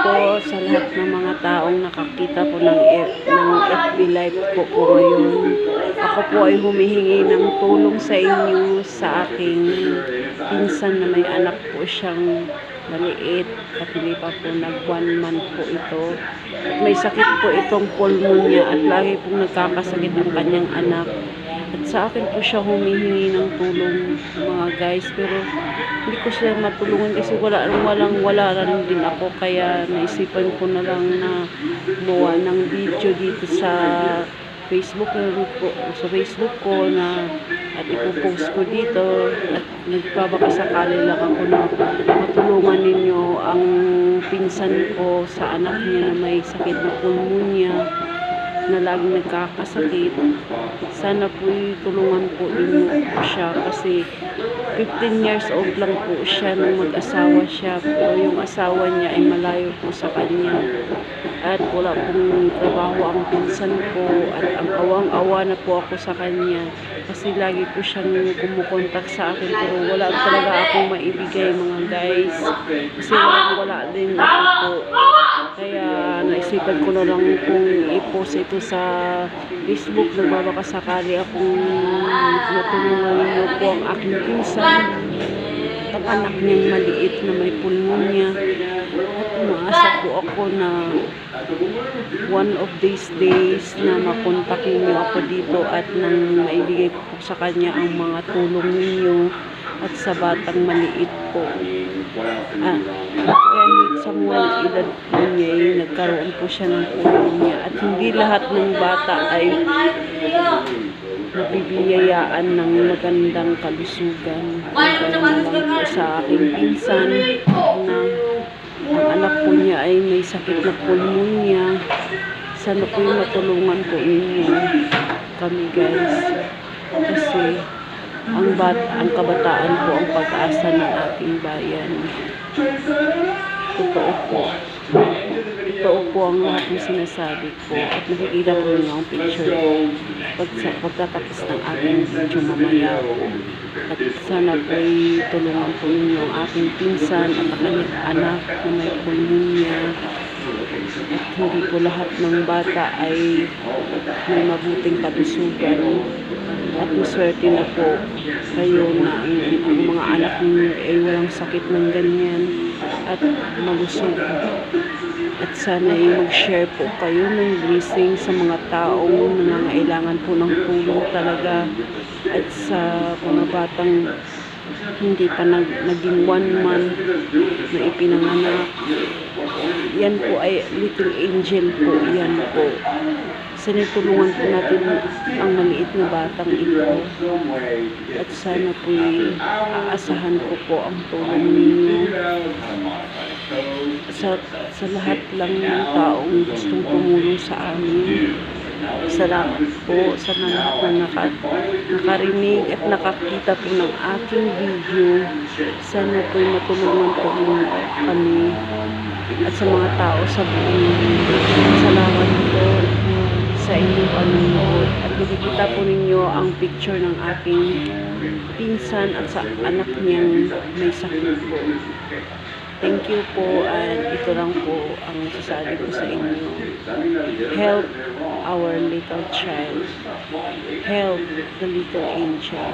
po sa lahat ng mga taong nakakita po ng FB Live ko po ngayon. Ako po ay humihingi ng tulong sa inyo sa aking pinsan na may anak po siyang maliit at hindi pa po nag 1 month po ito. At may sakit po itong pulmonya at lagi pong nagkakasakit ang kanyang anak. At sa akin po siya humihingi ng tulong mga guys, pero hindi ko siya matulungan kasi wala rin din ako, kaya naisipan ko na lang na gumawa ng video dito sa Facebook ko na at ipopost ko dito, at nagbabakasakali lang ako na matulungan ninyo ang pinsan ko sa anak niya na may sakit na pulmonya na laging nagkakasakit. Sana po tulungan po ninyo po siya kasi 15 years old lang po siya nung mag-asawa siya, pero yung asawa niya ay malayo po sa kanya at wala pong trabaho ang pinsan ko, at ang awang-awa na po ako sa kanya kasi lagi po siyang kumukontak sa akin, pero wala talaga akong maibigay mga guys kasi wala din ako po. Kaya naisipan ko na lang kung i-post ito sa Facebook. Nagbabakasakali akong matulungan niyo po ang aking pinsan at ang anak niyang maliit na may pulmonya, at umaasa po ako na one of these days na makontak niyo ako dito at nang maibigay ko po sa kanya ang mga tulong ninyo. At sa batang maliit po, kahit sa murang edad po niya ay nagkaroon po siya ng pulmonya, at hindi lahat ng bata ay nabibiyayaan ng magandang kalusugan. Ganoon lang po sa aking pinsan na ang anak po niya ay may sakit na pulmonya. Sana po yung matulungan po ninyo kami guys, kasi ang kabataan po ang pag-asa ng ating bayan. Totoo po ang lahat ng sinasabi ko, at nakikita po niyo ang picture pagtatapos ng aking video mamaya po. At sana po tulungan po ninyo ang aking pinsan at ang kanyang anak na may pulmonya. At hindi po lahat ng bata ay may mabuting kalusugan, at maswerte na po kayo na ang mga anak niyo ay walang sakit ng ganyan at malusog. At sana ay mag-share po kayo ng blessing sa mga taong nangangailangan po ng tulong talaga, at sa mga batang hindi pa naging 1 month na ipinanganak. Yan po ay little angel po, yan po. Sana tulungan po natin ang maliit na batang ito, at sana po aasahan ko po ang tulong ninyo sa lahat lang ng taong gustong tumulong sa amin. Salamat po sa lahat na nakarinig at nakakita po ng aking video. Sana po matulungan po kami at sa mga tao sa buong. Salamat po sa inyong panonood, at nakikita po ninyo ang picture ng aking pinsan at sa anak niyang may sakit po. Thank you po, at ito lang po ang sasabi ko sa inyo. Help our little child. Help the little angel.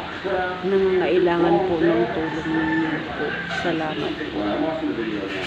Nangangailangan po ng tulong ninyo po. Salamat po.